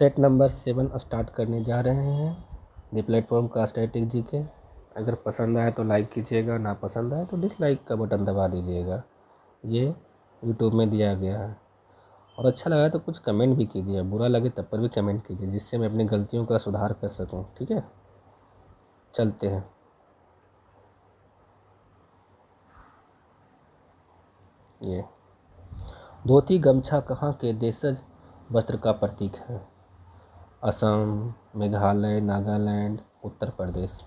Set number 7 start करने जा रहे हैं। द प्लेटफॉर्म का स्टैटिक जीके। अगर पसंद आए तो लाइक कीजिएगा, ना पसंद आए तो डिसलाइक का बटन दबा दीजिएगा। ये यूट्यूब में दिया गया है। और अच्छा लगा तो कुछ कमेंट भी कीजिए, बुरा लगे तब पर भी कमेंट कीजिए, जिससे मैं अपनी गलतियों का सुधार कर सकूं। ठीक है, चलते हैं। ये धोती गमछा कहाँ के देशज वस्त्र का प्रतीक है? असम, मेघालय, नागालैंड, उत्तर प्रदेश।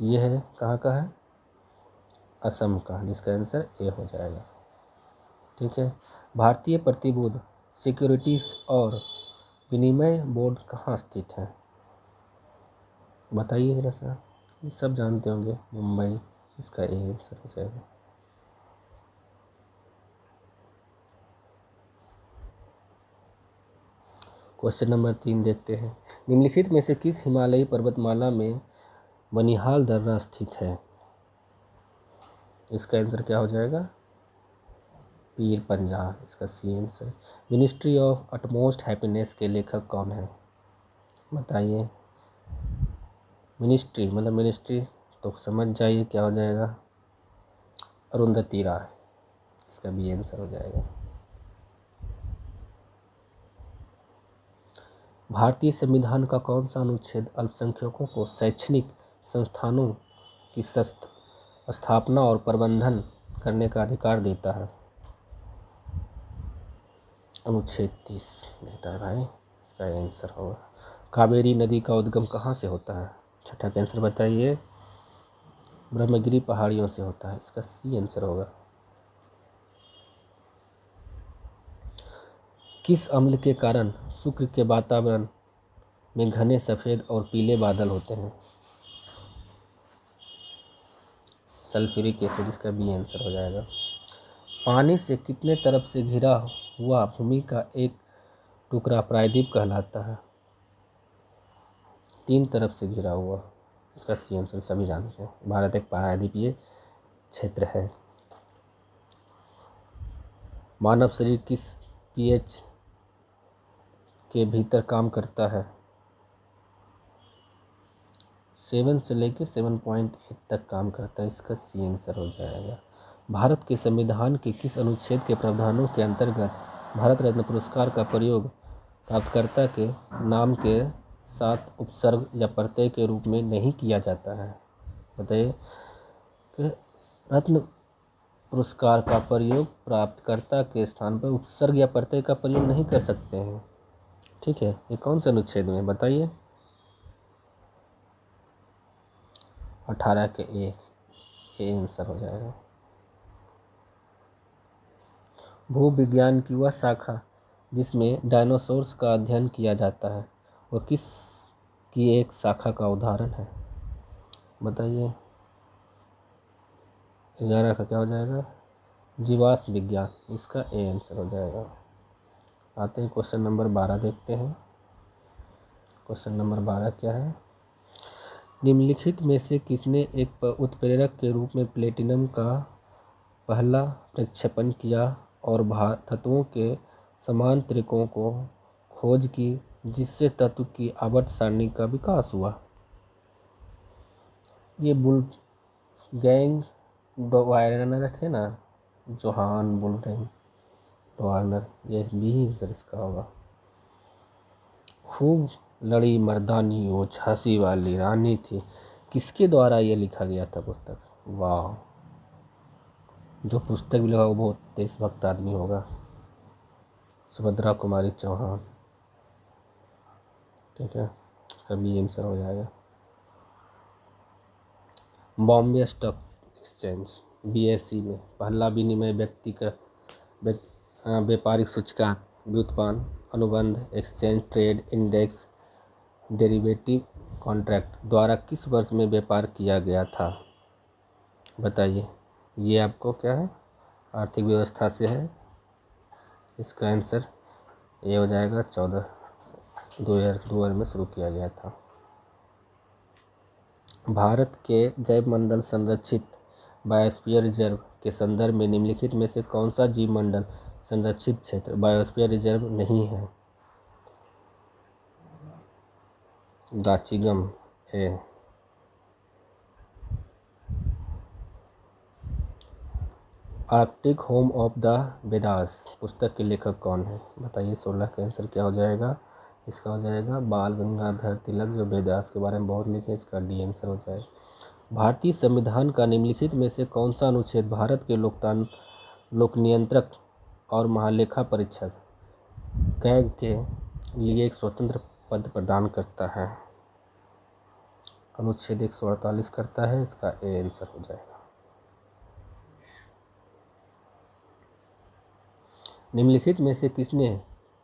ये है कहाँ का है? असम का, जिसका आंसर ए हो जाएगा। ठीक है। भारतीय प्रतिभूति सिक्योरिटीज और विनिमय बोर्ड कहाँ स्थित है? बताइए जरा सा। ये सब जानते होंगे, मुंबई, इसका ए आंसर हो जाएगा। क्वेश्चन नंबर 3 देखते हैं। निम्नलिखित में से किस हिमालयी पर्वतमाला में बनिहाल दर्रा स्थित है? इसका आंसर क्या हो जाएगा? पीर पंजाल, इसका C answer. Ministry of Utmost Happiness के लेखक कौन है? बताइए। मिनिस्ट्री तो समझ जाइए क्या हो जाएगा? अरुंधति राय, इसका बी आंसर हो जाएगा। भारतीय संविधान का कौन सा अनुच्छेद अल्पसंख्यकों को शैक्षणिक संस्थानों की स्थापना और प्रबंधन करने का अधिकार देता है? अनुच्छेद 30 देता है भाई, इसका आंसर होगा। कावेरी नदी का उद्गम कहाँ से होता है? छठा का आंसर बताइए। ब्रह्मगिरी पहाड़ियों से होता है, इसका सी आंसर होगा। किस अम्ल के कारण शुक्र के वातावरण में घने सफ़ेद और पीले बादल होते हैं? सल्फ्यूरिक एसिड, इसका बी आंसर हो जाएगा। पानी से कितने तरफ से घिरा हुआ भूमि का एक टुकड़ा प्रायद्वीप कहलाता है? 3 तरफ से घिरा हुआ, इसका सी आंसर सभी जानते हैं। भारत एक प्रायद्वीपीय क्षेत्र है। मानव शरीर किस पीएच के भीतर काम करता है? 7 से लेकर 7.8 तक काम करता है, इसका सी आंसर हो जाएगा। भारत के संविधान के किस अनुच्छेद के प्रावधानों के अंतर्गत भारत रत्न पुरस्कार का प्रयोग प्राप्तकर्ता के नाम के साथ उपसर्ग या प्रत्यय के रूप में नहीं किया जाता है? बताइए कि रत्न पुरस्कार का प्रयोग प्राप्तकर्ता के स्थान पर उपसर्ग या प्रत्यय का प्रयोग नहीं कर सकते हैं। ठीक है, ये कौन से अनुच्छेद में बताइए? 18 के ए आंसर हो जाएगा। भूविज्ञान की वह शाखा जिसमें डायनासोर्स का अध्ययन किया जाता है, वह किस की एक शाखा का उदाहरण है? बताइए। 11 का क्या हो जाएगा? जीवाश्म विज्ञान, इसका ए आंसर हो जाएगा। आते हैं क्वेश्चन नंबर 12 देखते हैं। क्वेश्चन नंबर 12 क्या है? निम्नलिखित में से किसने एक उत्प्रेरक के रूप में प्लेटिनम का पहला प्रक्षेपण किया और धातुओं के समान तरीकों को खोज की जिससे तत्व की आवर्त सारणी का विकास हुआ? ये वुल्फगैंग वार्नर थे ना, जोहान वुल्फगैंग वार्नर, ये भी आंसर इसका होगा। खूब लड़ी मर्दानी वो झांसी वाली रानी थी, किसके द्वारा ये लिखा गया था पुस्तक? वाह, जो पुस्तक भी लिखा वो बहुत देशभक्त आदमी होगा। सुभद्रा कुमारी चौहान। ठीक है, इसका बी आंसर हो जाएगा। बॉम्बे स्टॉक एक्सचेंज BSE में पहला विनिमय व्यापारिक सूचकांक, व्युत्पन्न, अनुबंध, exchange trade index, derivative contract द्वारा किस वर्ष में व्यापार किया गया था? बताइए। ये आपको क्या है? आर्थिक व्यवस्था से है, इसका आंसर ये हो जाएगा। 2002 में शुरू किया गया था। भारत के जैवमंडल संरक्षित बायोस्फीयर रिजर्व के संदर्भ में निम्नलिखित में से कौन सा जीव मंडल संरक्षित क्षेत्र बायोस्फीयर रिजर्व नहीं है? Dachigam A. Arctic home of the Vedas पुस्तक के लेखक कौन है? बताइए 16 का आंसर क्या हो जाएगा? इसका हो जाएगा बाल गंगाधर तिलक, जो वेदास के बारे में बहुत लिखे, इसका डी आंसर हो जाएगा। भारतीय संविधान का निम्नलिखित में से कौन सा अनुच्छेद भारत के लोक नियंत्रक और महालेखा परीक्षक कैग के लिए एक स्वतंत्र पद प्रदान करता है? अनुच्छेद 148 करता है, इसका ए आंसर हो जाएगा। निम्नलिखित में से किसने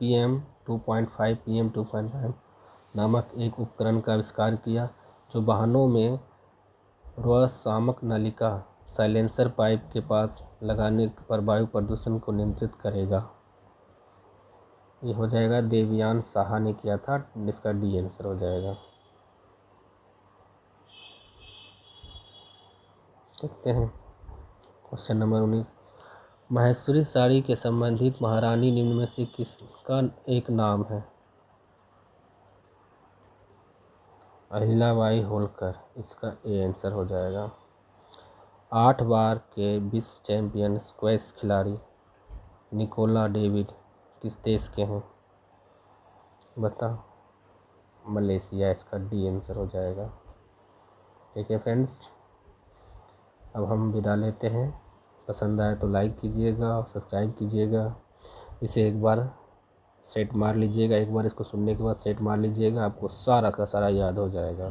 PM 2.5 नामक एक उपकरण का आविष्कार किया जो वाहनों में रोअशामक नलिका साइलेंसर पाइप के पास लगाने पर वायु प्रदूषण को नियंत्रित करेगा? ये हो जाएगा देवयान साहा ने किया था, इसका डी आंसर हो जाएगा। देखते हैं क्वेश्चन नंबर 19। महेश्वरी साड़ी के संबंधित महारानी निम्न में से किसका एक नाम है? अहिल्याबाई होलकर, इसका ए आंसर हो जाएगा। 8 बार के विश्व चैंपियन स्क्वैश खिलाड़ी निकोला डेविड किस देश के हैं? बताओ। मलेशिया, इसका डी आंसर हो जाएगा। ठीक है फ्रेंड्स, अब हम विदा लेते हैं। पसंद आए तो लाइक कीजिएगा और सब्सक्राइब कीजिएगा। इसे एक बार सेट मार लीजिएगा, एक बार इसको सुनने के बाद सेट मार लीजिएगा, आपको सारा का सारा याद हो जाएगा।